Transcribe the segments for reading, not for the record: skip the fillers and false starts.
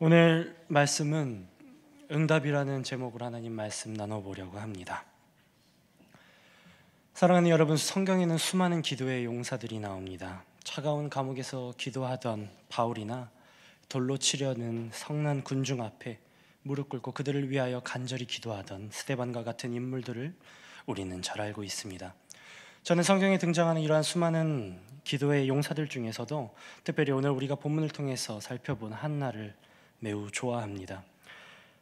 오늘 말씀은 응답이라는 제목으로 하나님 말씀 나눠보려고 합니다. 사랑하는 여러분, 성경에는 수많은 기도의 용사들이 나옵니다. 차가운 감옥에서 기도하던 바울이나 돌로 치려는 성난 군중 앞에 무릎 꿇고 그들을 위하여 간절히 기도하던 스데반과 같은 인물들을 우리는 잘 알고 있습니다. 저는 성경에 등장하는 이러한 수많은 기도의 용사들 중에서도 특별히 오늘 우리가 본문을 통해서 살펴본 한나를 매우 좋아합니다.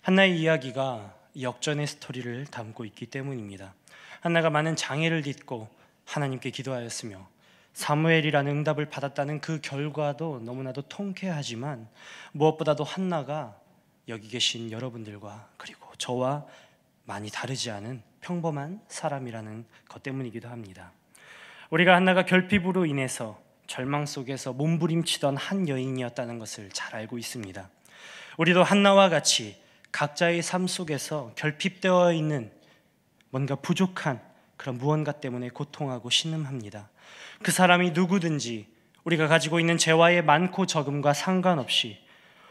한나의 이야기가 역전의 스토리를 담고 있기 때문입니다. 한나가 많은 장애를 딛고 하나님께 기도하였으며 사무엘이라는 응답을 받았다는 그 결과도 너무나도 통쾌하지만 무엇보다도 한나가 여기 계신 여러분들과 그리고 저와 많이 다르지 않은 평범한 사람이라는 것 때문이기도 합니다. 우리가 한나가 결핍으로 인해서 절망 속에서 몸부림치던 한 여인이었다는 것을 잘 알고 있습니다. 우리도 한나와 같이 각자의 삶 속에서 결핍되어 있는 뭔가 부족한 그런 무언가 때문에 고통하고 신음합니다. 그 사람이 누구든지 우리가 가지고 있는 재화의 많고 적음과 상관없이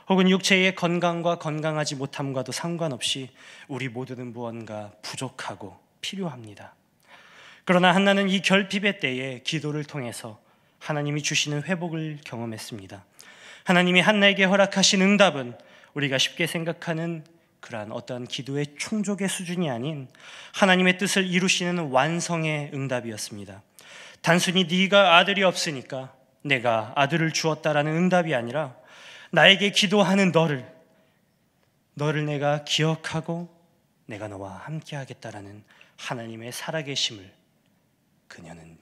혹은 육체의 건강과 건강하지 못함과도 상관없이 우리 모두는 무언가 부족하고 필요합니다. 그러나 한나는 이 결핍의 때에 기도를 통해서 하나님이 주시는 회복을 경험했습니다. 하나님이 한나에게 허락하신 응답은 우리가 쉽게 생각하는 그러한 어떠한 기도의 충족의 수준이 아닌 하나님의 뜻을 이루시는 완성의 응답이었습니다. 단순히 네가 아들이 없으니까 내가 아들을 주었다라는 응답이 아니라 나에게 기도하는 너를 내가 기억하고 내가 너와 함께 하겠다라는 하나님의 살아계심을 그녀는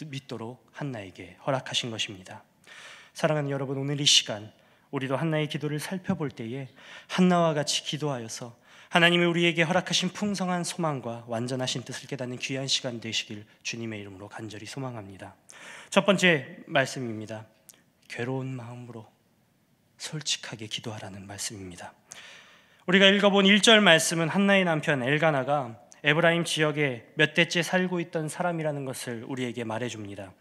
믿도록 한나에게 허락하신 것입니다. 사랑하는 여러분, 오늘 이 시간 우리도 한나의 기도를 살펴볼 때에 한나와 같이 기도하여서 하나님이 우리에게 허락하신 풍성한 소망과 완전하신 뜻을 깨닫는 귀한 시간 되시길 주님의 이름으로 간절히 소망합니다. 첫 번째 말씀입니다. 괴로운 마음으로 솔직하게 기도하라는 말씀입니다. 우리가 읽어본 1절 말씀은 한나의 남편 엘가나가 에브라임 지역에 몇 대째 살고 있던 사람이라는 것을 우리에게 말해줍니다.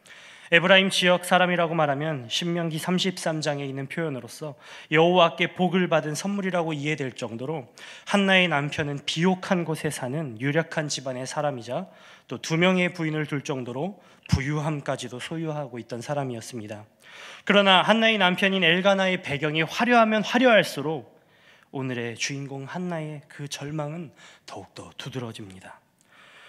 에브라임 지역 사람이라고 말하면 신명기 33장에 있는 표현으로서 여호와께 복을 받은 선물이라고 이해될 정도로 한나의 남편은 비옥한 곳에 사는 유력한 집안의 사람이자 또 2명의 부인을 둘 정도로 부유함까지도 소유하고 있던 사람이었습니다. 그러나 한나의 남편인 엘가나의 배경이 화려하면 화려할수록 오늘의 주인공 한나의 그 절망은 더욱더 두드러집니다.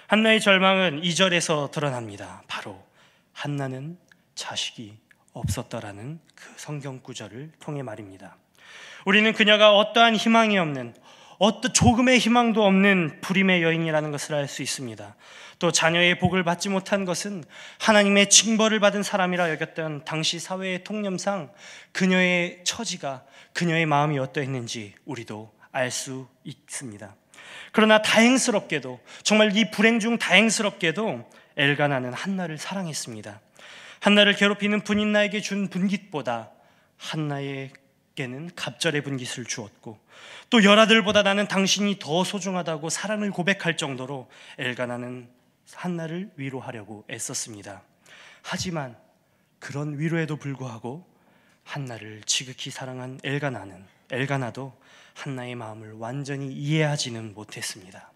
한나의 절망은 2절에서 드러납니다. 바로 한나는 자식이 없었더라는 그 성경 구절을 통해 말입니다. 우리는 그녀가 어떠한 희망이 없는, 조금의 희망도 없는 불임의 여인이라는 것을 알 수 있습니다. 또 자녀의 복을 받지 못한 것은 하나님의 징벌을 받은 사람이라 여겼던 당시 사회의 통념상 그녀의 처지가, 그녀의 마음이 어떠했는지 우리도 알 수 있습니다. 그러나 다행스럽게도, 정말 이 불행 중 다행스럽게도 엘가나는 한나를 사랑했습니다. 한나를 괴롭히는 분인나에게 준 분깃보다 한나에게는 갑절의 분깃을 주었고, 또 열아들보다 나는 당신이 더 소중하다고 사랑을 고백할 정도로 엘가나는 한나를 위로하려고 애썼습니다. 하지만 그런 위로에도 불구하고 한나를 지극히 사랑한 엘가나도 한나의 마음을 완전히 이해하지는 못했습니다.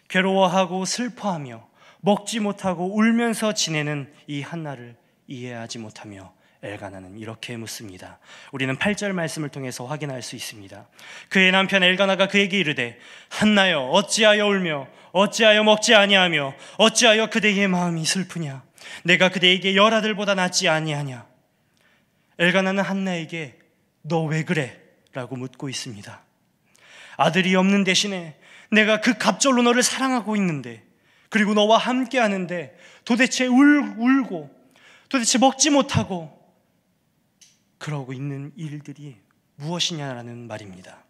괴로워하고 슬퍼하며 먹지 못하고 울면서 지내는 이 한나를 이해하지 못하며 엘가나는 이렇게 묻습니다. 우리는 8절 말씀을 통해서 확인할 수 있습니다. 그의 남편 엘가나가 그에게 이르되 한나여 어찌하여 울며 어찌하여 먹지 아니하며 어찌하여 그대의 마음이 슬프냐? 내가 그대에게 열아들보다 낫지 아니하냐? 엘가나는 한나에게 너 왜 그래? 라고 묻고 있습니다. 아들이 없는 대신에 내가 그 갑절로 너를 사랑하고 있는데, 그리고 너와 함께 하는데 도대체 울고 도대체 먹지 못하고 그러고 있는 일들이 무엇이냐라는 말입니다.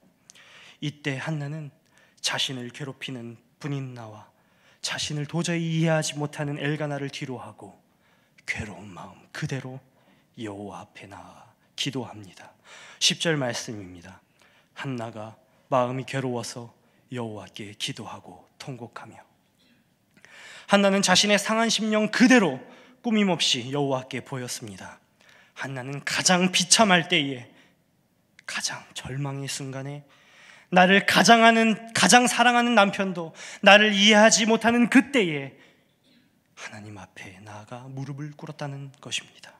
이때 한나는 자신을 괴롭히는 분인나와 자신을 도저히 이해하지 못하는 엘가나를 뒤로하고 괴로운 마음 그대로 여호와 앞에 나아 기도합니다. 10절 말씀입니다. 한나가 마음이 괴로워서 여호와께 기도하고 통곡하며, 한나는 자신의 상한 심령 그대로 꾸밈없이 여호와께 보였습니다. 한나는 가장 비참할 때에 가장 절망의 순간에 나를 가장 사랑하는 남편도 나를 이해하지 못하는 그때에 하나님 앞에 나아가 무릎을 꿇었다는 것입니다.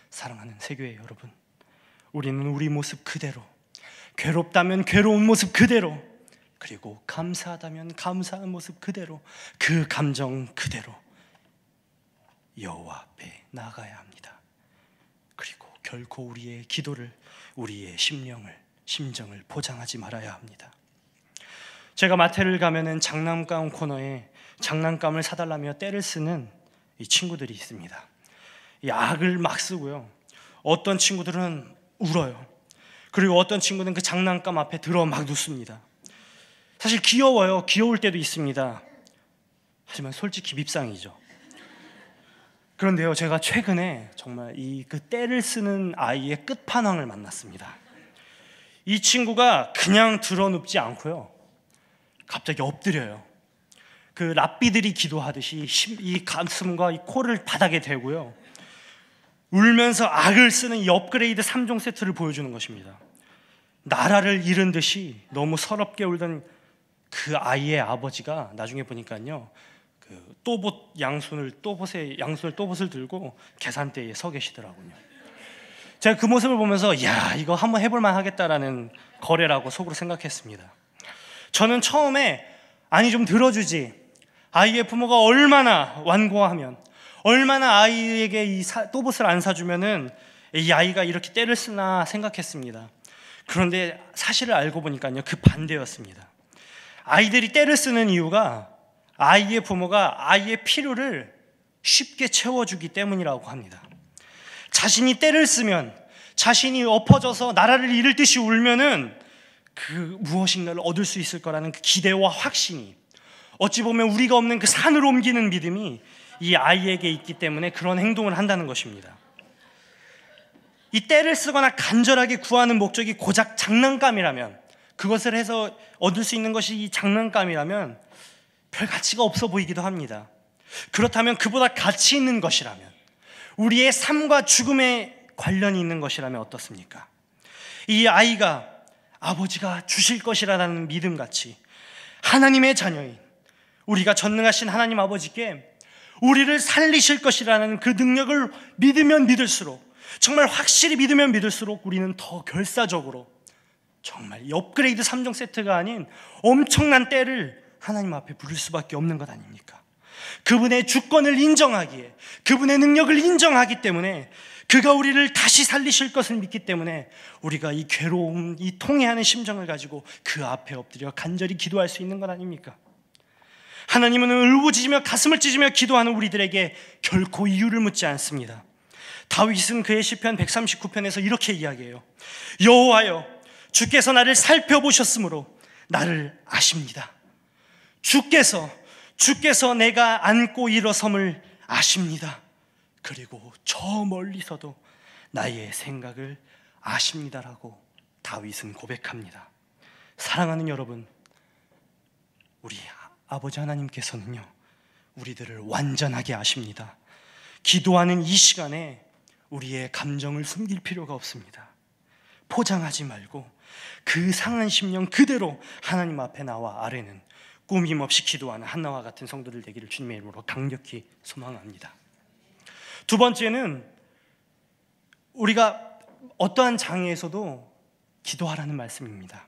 사랑하는 새교회 여러분, 우리는 우리 모습 그대로, 괴롭다면 괴로운 모습 그대로, 그리고 감사하다면 감사한 모습 그대로, 그 감정 그대로 여호와 앞에 나아가야 합니다. 그리고 결코 우리의 기도를, 우리의 심정을 보장하지 말아야 합니다. 제가 마트를 가면은 장난감 코너에 장난감을 사달라며 떼를 쓰는 이 친구들이 있습니다. 이 악을 막 쓰고요. 어떤 친구들은 울어요. 그리고 어떤 친구는 그 장난감 앞에 들어 막 눕습니다. 사실 귀여워요. 귀여울 때도 있습니다. 하지만 솔직히 밉상이죠. 그런데요, 제가 최근에 정말 그 떼를 쓰는 아이의 끝판왕을 만났습니다. 이 친구가 그냥 들어 눕지 않고요, 갑자기 엎드려요. 그 랍비들이 기도하듯이 이 가슴과 이 코를 바닥에 대고요, 울면서 악을 쓰는 이 업그레이드 3종 세트를 보여주는 것입니다. 나라를 잃은 듯이 너무 서럽게 울던 그 아이의 아버지가 나중에 보니까요, 그 양손을 들고 계산대에 서 계시더라고요. 제가 그 모습을 보면서 야, 이거 한번 해볼만 하겠다라는 거래라고 속으로 생각했습니다. 저는 처음에 아니 좀 들어주지, 아이의 부모가 얼마나 완고하면, 얼마나 아이에게 이 또봇을 안 사주면은 이 아이가 이렇게 떼를 쓰나 생각했습니다. 그런데 사실을 알고 보니까요, 그 반대였습니다. 아이들이 떼를 쓰는 이유가 아이의 부모가 아이의 필요를 쉽게 채워주기 때문이라고 합니다. 자신이 떼를 쓰면, 자신이 엎어져서 나라를 잃을 듯이 울면은 그 무엇인가를 얻을 수 있을 거라는 그 기대와 확신이, 어찌 보면 우리가 없는 그 산을 옮기는 믿음이 이 아이에게 있기 때문에 그런 행동을 한다는 것입니다. 이 떼를 쓰거나 간절하게 구하는 목적이 고작 장난감이라면, 그것을 해서 얻을 수 있는 것이 이 장난감이라면 별 가치가 없어 보이기도 합니다. 그렇다면 그보다 가치 있는 것이라면, 우리의 삶과 죽음에 관련이 있는 것이라면 어떻습니까? 이 아이가 아버지가 주실 것이라는 믿음같이 하나님의 자녀인 우리가 전능하신 하나님 아버지께 우리를 살리실 것이라는 그 능력을 믿으면 믿을수록, 정말 확실히 믿으면 믿을수록 우리는 더 결사적으로 정말 이 업그레이드 3종 세트가 아닌 엄청난 때를 하나님 앞에 부를 수밖에 없는 것 아닙니까? 그분의 주권을 인정하기에, 그분의 능력을 인정하기 때문에, 그가 우리를 다시 살리실 것을 믿기 때문에 우리가 이 괴로움, 이 통해하는 심정을 가지고 그 앞에 엎드려 간절히 기도할 수 있는 것 아닙니까? 하나님은 울부짖으며 가슴을 찢으며 기도하는 우리들에게 결코 이유를 묻지 않습니다. 다윗은 그의 시편 139편에서 이렇게 이야기해요. 여호와여, 주께서 나를 살펴보셨으므로 나를 아십니다. 주께서 내가 앉고 일어섬을 아십니다. 그리고 저 멀리서도 나의 생각을 아십니다라고 다윗은 고백합니다. 사랑하는 여러분, 우리 아버지 하나님께서는요, 우리들을 완전하게 아십니다. 기도하는 이 시간에 우리의 감정을 숨길 필요가 없습니다. 포장하지 말고 그 상한 심령 그대로 하나님 앞에 나와 아뢰는 꾸밈없이 기도하는 한나와 같은 성도들 되기를 주님의 이름으로 강력히 소망합니다. 두 번째는 우리가 어떠한 장애에서도 기도하라는 말씀입니다.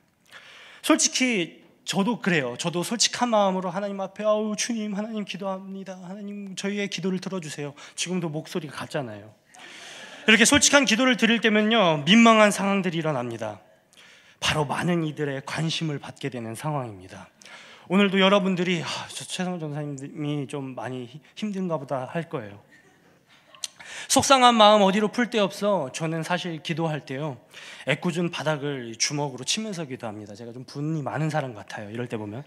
솔직히 저도 그래요. 저도 솔직한 마음으로 하나님 앞에 주님, 하나님 기도합니다. 하나님 저희의 기도를 들어주세요. 지금도 목소리가 같잖아요. 이렇게 솔직한 기도를 드릴 때면요, 민망한 상황들이 일어납니다. 바로 많은 이들의 관심을 받게 되는 상황입니다. 오늘도 여러분들이 최성원 전사님이 좀 많이 힘든가 보다 할 거예요. 속상한 마음 어디로 풀 데 없어 저는 사실 기도할 때요, 애꿎은 바닥을 주먹으로 치면서 기도합니다. 제가 좀 분이 많은 사람 같아요, 이럴 때 보면.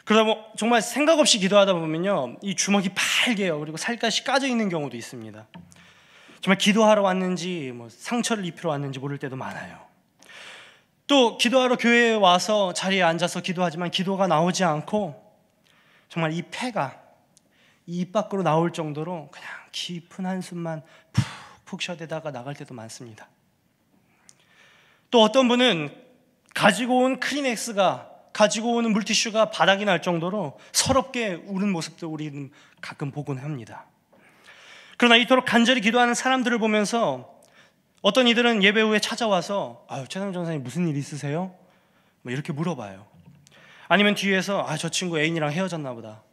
그러다 정말 생각 없이 기도하다 보면요, 이 주먹이 빨개요. 그리고 살갗이 까져 있는 경우도 있습니다. 정말 기도하러 왔는지 상처를 입히러 왔는지 모를 때도 많아요. 또 기도하러 교회에 와서 자리에 앉아서 기도하지만 기도가 나오지 않고 정말 이 폐가 입 밖으로 나올 정도로 그냥 깊은 한숨만 푹푹 쉬어대다가 나갈 때도 많습니다. 또 어떤 분은 가지고 온 크리넥스가, 가지고 오는 물티슈가 바닥이 날 정도로 서럽게 우는 모습도 우리는 가끔 보곤 합니다. 그러나 이토록 간절히 기도하는 사람들을 보면서 어떤 이들은 예배 후에 찾아와서 최상준 전사님 무슨 일 있으세요? 뭐 이렇게 물어봐요. 아니면 뒤에서 저 친구 애인이랑 헤어졌나 보다,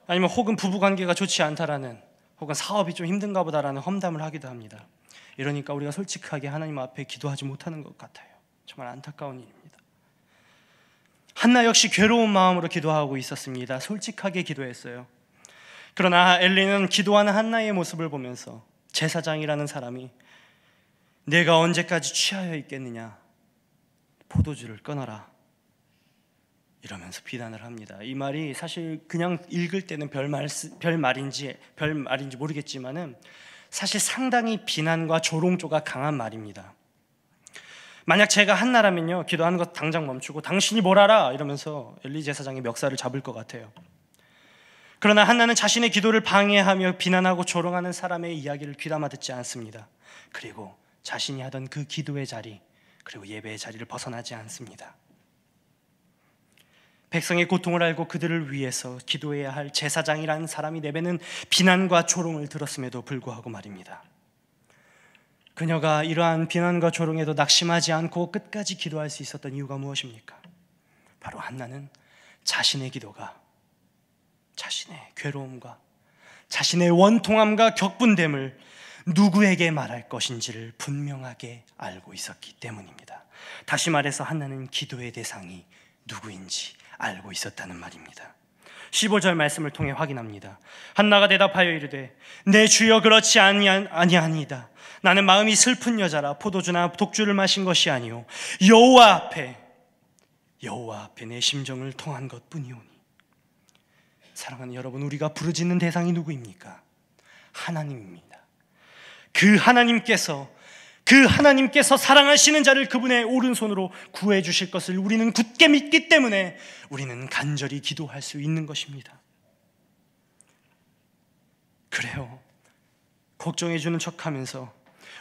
아니면 혹은 부부관계가 좋지 않다라는, 혹은 사업이 좀 힘든가 보다라는 험담을 하기도 합니다. 이러니까 우리가 솔직하게 하나님 앞에 기도하지 못하는 것 같아요. 정말 안타까운 일입니다. 한나 역시 괴로운 마음으로 기도하고 있었습니다. 솔직하게 기도했어요. 그러나 엘리는 기도하는 한나의 모습을 보면서 제사장이라는 사람이 내가 언제까지 취하여 있겠느냐, 포도주를 끊어라, 이러면서 비난을 합니다. 이 말이 사실 그냥 읽을 때는 별 말인지 모르겠지만은 사실 상당히 비난과 조롱조가 강한 말입니다. 만약 제가 한나라면요, 기도하는 것 당장 멈추고 당신이 뭘 알아? 이러면서 엘리 제사장의 멱살을 잡을 것 같아요. 그러나 한나는 자신의 기도를 방해하며 비난하고 조롱하는 사람의 이야기를 귀담아 듣지 않습니다. 그리고 자신이 하던 그 기도의 자리, 그리고 예배의 자리를 벗어나지 않습니다. 백성의 고통을 알고 그들을 위해서 기도해야 할 제사장이라는 사람이 내뱉는 비난과 조롱을 들었음에도 불구하고 말입니다. 그녀가 이러한 비난과 조롱에도 낙심하지 않고 끝까지 기도할 수 있었던 이유가 무엇입니까? 바로 한나는 자신의 기도가 자신의 괴로움과 자신의 원통함과 격분됨을 누구에게 말할 것인지를 분명하게 알고 있었기 때문입니다. 다시 말해서 한나는 기도의 대상이 누구인지 알고 있었다는 말입니다. 15절 말씀을 통해 확인합니다. 한나가 대답하여 이르되 내 주여 그렇지 아니하니이다. 나는 마음이 슬픈 여자라 포도주나 독주를 마신 것이 아니오 여호와 앞에 내 심정을 통한 것뿐이오니. 사랑하는 여러분, 우리가 부르짖는 대상이 누구입니까? 하나님입니다. 그 하나님께서 사랑하시는 자를 그분의 오른손으로 구해 주실 것을 우리는 굳게 믿기 때문에 우리는 간절히 기도할 수 있는 것입니다. 그래요, 걱정해 주는 척하면서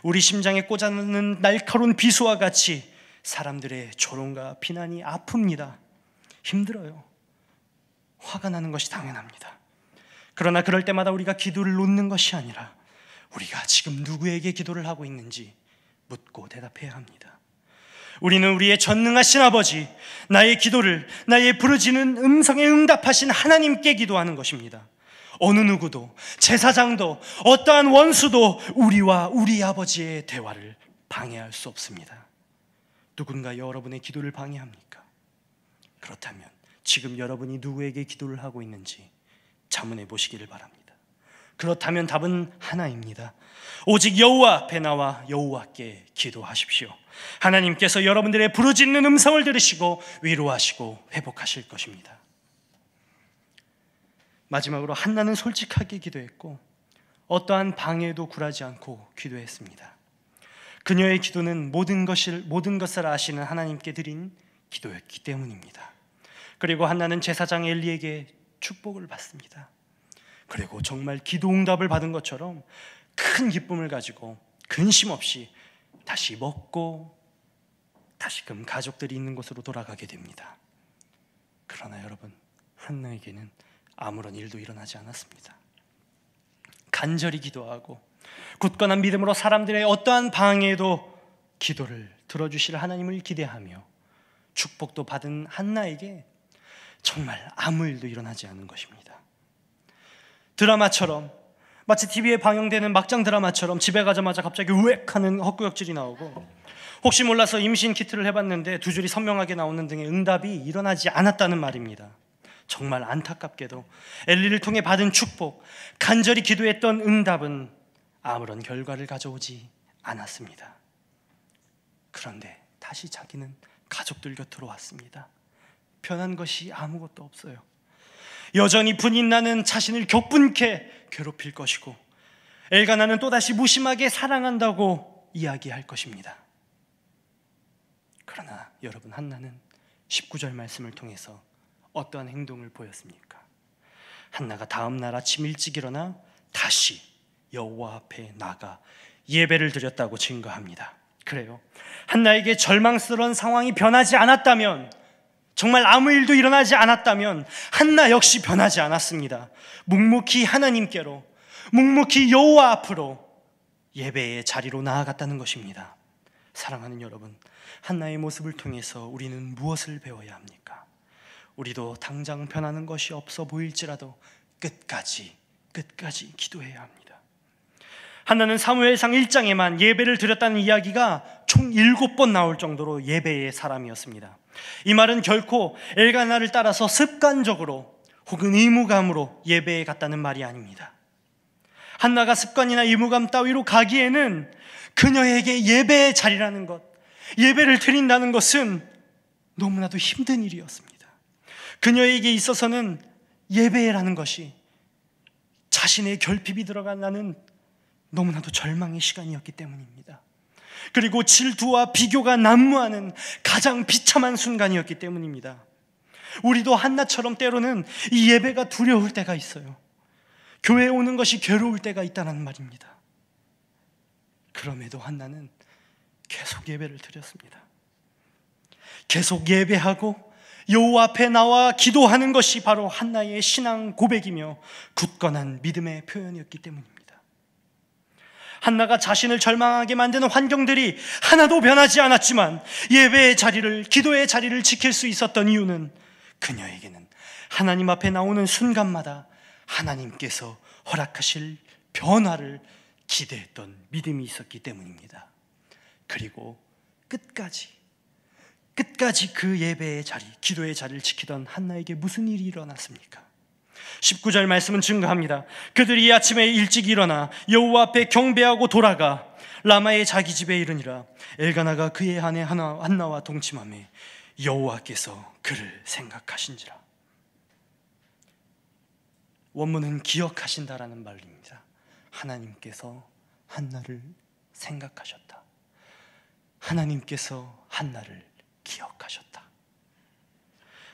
우리 심장에 꽂아놓는 날카로운 비수와 같이 사람들의 조롱과 비난이 아픕니다. 힘들어요. 화가 나는 것이 당연합니다. 그러나 그럴 때마다 우리가 기도를 놓는 것이 아니라 우리가 지금 누구에게 기도를 하고 있는지 묻고 대답해야 합니다. 우리는 우리의 전능하신 아버지, 나의 기도를, 나의 부르짖는 음성에 응답하신 하나님께 기도하는 것입니다. 어느 누구도, 제사장도, 어떠한 원수도 우리와 우리 아버지의 대화를 방해할 수 없습니다. 누군가 여러분의 기도를 방해합니까? 그렇다면 지금 여러분이 누구에게 기도를 하고 있는지 자문해 보시기를 바랍니다. 그렇다면 답은 하나입니다. 오직 여호와 앞에 나와 여호와께 기도하십시오. 하나님께서 여러분들의 부르짖는 음성을 들으시고 위로하시고 회복하실 것입니다. 마지막으로 한나는 솔직하게 기도했고 어떠한 방해도 굴하지 않고 기도했습니다. 그녀의 기도는 모든 것을 아시는 하나님께 드린 기도였기 때문입니다. 그리고 한나는 제사장 엘리에게 축복을 받습니다. 그리고 정말 기도 응답을 받은 것처럼 큰 기쁨을 가지고 근심 없이 다시 먹고 다시금 가족들이 있는 곳으로 돌아가게 됩니다. 그러나 여러분, 한나에게는 아무런 일도 일어나지 않았습니다. 간절히 기도하고 굳건한 믿음으로 사람들의 어떠한 방해에도 기도를 들어주실 하나님을 기대하며 축복도 받은 한나에게 정말 아무 일도 일어나지 않은 것입니다. 드라마처럼, 마치 TV에 방영되는 막장 드라마처럼 집에 가자마자 갑자기 우엑 하는 헛구역질이 나오고, 혹시 몰라서 임신 키트를 해봤는데 두 줄이 선명하게 나오는 등의 응답이 일어나지 않았다는 말입니다. 정말 안타깝게도 엘리를 통해 받은 축복, 간절히 기도했던 응답은 아무런 결과를 가져오지 않았습니다. 그런데 다시 자기는 가족들 곁으로 왔습니다. 변한 것이 아무것도 없어요. 여전히 분인나는 자신을 격분케 괴롭힐 것이고 엘가나는 또다시 무심하게 사랑한다고 이야기할 것입니다. 그러나 여러분, 한나는 19절 말씀을 통해서 어떠한 행동을 보였습니까? 한나가 다음 날 아침 일찍 일어나 다시 여호와 앞에 나가 예배를 드렸다고 증거합니다. 그래요. 한나에게 절망스러운 상황이 변하지 않았다면, 정말 아무 일도 일어나지 않았다면 한나 역시 변하지 않았습니다. 묵묵히 하나님께로, 묵묵히 여호와 앞으로 예배의 자리로 나아갔다는 것입니다. 사랑하는 여러분, 한나의 모습을 통해서 우리는 무엇을 배워야 합니까? 우리도 당장 변하는 것이 없어 보일지라도 끝까지 기도해야 합니다. 한나는 사무엘상 1장에만 예배를 드렸다는 이야기가 총 7번 나올 정도로 예배의 사람이었습니다. 이 말은 결코 엘가나를 따라서 습관적으로 혹은 의무감으로 예배에 갔다는 말이 아닙니다. 한나가 습관이나 의무감 따위로 가기에는 그녀에게 예배의 자리라는 것, 예배를 드린다는 것은 너무나도 힘든 일이었습니다. 그녀에게 있어서는 예배라는 것이 자신의 결핍이 들어간다는 너무나도 절망의 시간이었기 때문입니다. 그리고 질투와 비교가 난무하는 가장 비참한 순간이었기 때문입니다. 우리도 한나처럼 때로는 이 예배가 두려울 때가 있어요. 교회에 오는 것이 괴로울 때가 있다는 말입니다. 그럼에도 한나는 계속 예배를 드렸습니다. 계속 예배하고 여호와 앞에 나와 기도하는 것이 바로 한나의 신앙 고백이며 굳건한 믿음의 표현이었기 때문입니다. 한나가 자신을 절망하게 만드는 환경들이 하나도 변하지 않았지만 예배의 자리를, 기도의 자리를 지킬 수 있었던 이유는 그녀에게는 하나님 앞에 나오는 순간마다 하나님께서 허락하실 변화를 기대했던 믿음이 있었기 때문입니다. 그리고 끝까지 그 예배의 자리, 기도의 자리를 지키던 한나에게 무슨 일이 일어났습니까? 19절 말씀은 증거합니다. 그들이 아침에 일찍 일어나 여호와 앞에 경배하고 돌아가 라마의 자기 집에 이르니라. 엘가나가 그의 아내 한나와 동침하매 여호와께서 그를 생각하신지라. 원문은 기억하신다라는 말입니다. 하나님께서 한나를 생각하셨다. 하나님께서 한나를 기억하셨다.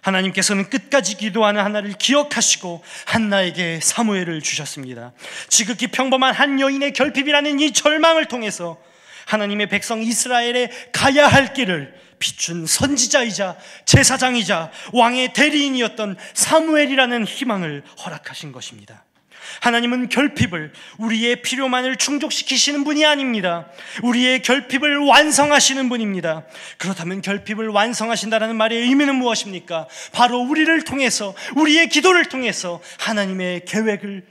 하나님께서는 끝까지 기도하는 한나를 기억하시고 한나에게 사무엘을 주셨습니다. 지극히 평범한 한 여인의 결핍이라는 이 절망을 통해서 하나님의 백성 이스라엘에 가야 할 길을 비춘 선지자이자 제사장이자 왕의 대리인이었던 사무엘이라는 희망을 허락하신 것입니다. 하나님은 결핍을, 우리의 필요만을 충족시키시는 분이 아닙니다. 우리의 결핍을 완성하시는 분입니다. 그렇다면 결핍을 완성하신다는 말의 의미는 무엇입니까? 바로 우리를 통해서, 우리의 기도를 통해서 하나님의 계획을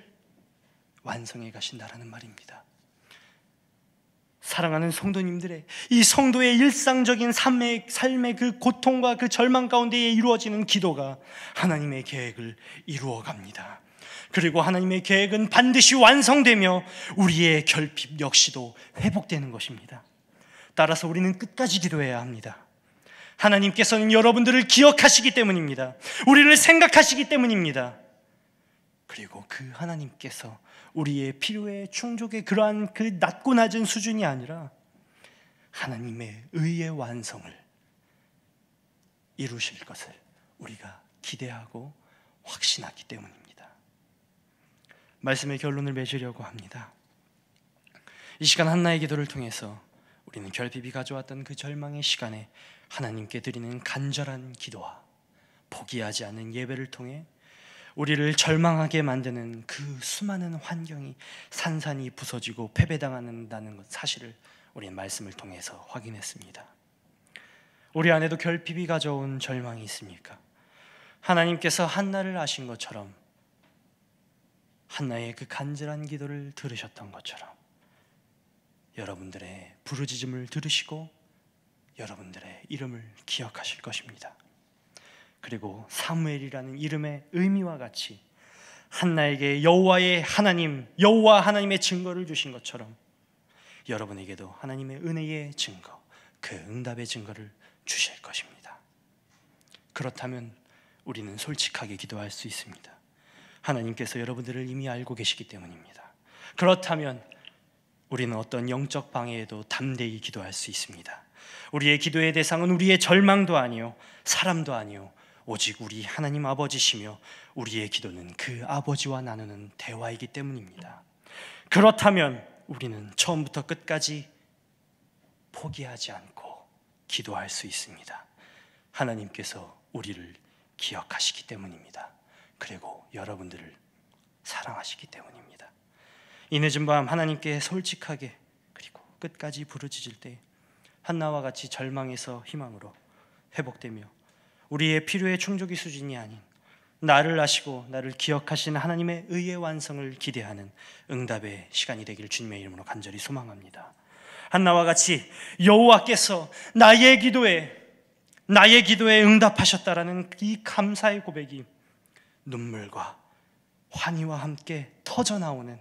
완성해 가신다는 말입니다. 사랑하는 성도님들의 이 성도의 일상적인 삶의 그 고통과 그 절망 가운데에 이루어지는 기도가 하나님의 계획을 이루어 갑니다. 그리고 하나님의 계획은 반드시 완성되며 우리의 결핍 역시도 회복되는 것입니다. 따라서 우리는 끝까지 기도해야 합니다. 하나님께서는 여러분들을 기억하시기 때문입니다. 우리를 생각하시기 때문입니다. 그리고 그 하나님께서 우리의 필요의 충족의 그러한 그 낮고 낮은 수준이 아니라 하나님의 의의 완성을 이루실 것을 우리가 기대하고 확신하기 때문입니다. 말씀의 결론을 맺으려고 합니다. 이 시간 한나의 기도를 통해서 우리는 결핍이 가져왔던 그 절망의 시간에 하나님께 드리는 간절한 기도와 포기하지 않는 예배를 통해 우리를 절망하게 만드는 그 수많은 환경이 산산이 부서지고 패배당한다는 것 사실을 우리는 말씀을 통해서 확인했습니다. 우리 안에도 결핍이 가져온 절망이 있습니까? 하나님께서 한나를 아신 것처럼 한나의 그 간절한 기도를 들으셨던 것처럼 여러분들의 부르짖음을 들으시고 여러분들의 이름을 기억하실 것입니다. 그리고 사무엘이라는 이름의 의미와 같이 한나에게 여호와의 하나님, 여호와 하나님의 증거를 주신 것처럼 여러분에게도 하나님의 은혜의 증거, 그 응답의 증거를 주실 것입니다. 그렇다면 우리는 솔직하게 기도할 수 있습니다. 하나님께서 여러분들을 이미 알고 계시기 때문입니다. 그렇다면 우리는 어떤 영적 방해에도 담대히 기도할 수 있습니다. 우리의 기도의 대상은 우리의 절망도 아니요 사람도 아니요 오직 우리 하나님 아버지시며 우리의 기도는 그 아버지와 나누는 대화이기 때문입니다. 그렇다면 우리는 처음부터 끝까지 포기하지 않고 기도할 수 있습니다. 하나님께서 우리를 기억하시기 때문입니다. 그리고 여러분들을 사랑하시기 때문입니다. 이 늦은 밤 하나님께 솔직하게 그리고 끝까지 부르짖을 때 한나와 같이 절망에서 희망으로 회복되며 우리의 필요의 충족의 수준이 아닌 나를 아시고 나를 기억하시는 하나님의 의의 완성을 기대하는 응답의 시간이 되길 주님의 이름으로 간절히 소망합니다. 한나와 같이 여호와께서 나의 기도에 응답하셨다라는 이 감사의 고백이 눈물과 환희와 함께 터져나오는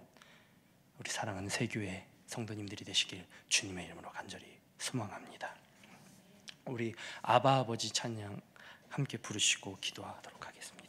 우리 사랑하는 새교회 성도님들이 되시길 주님의 이름으로 간절히 소망합니다. 우리 아바 아버지 찬양 함께 부르시고 기도하도록 하겠습니다.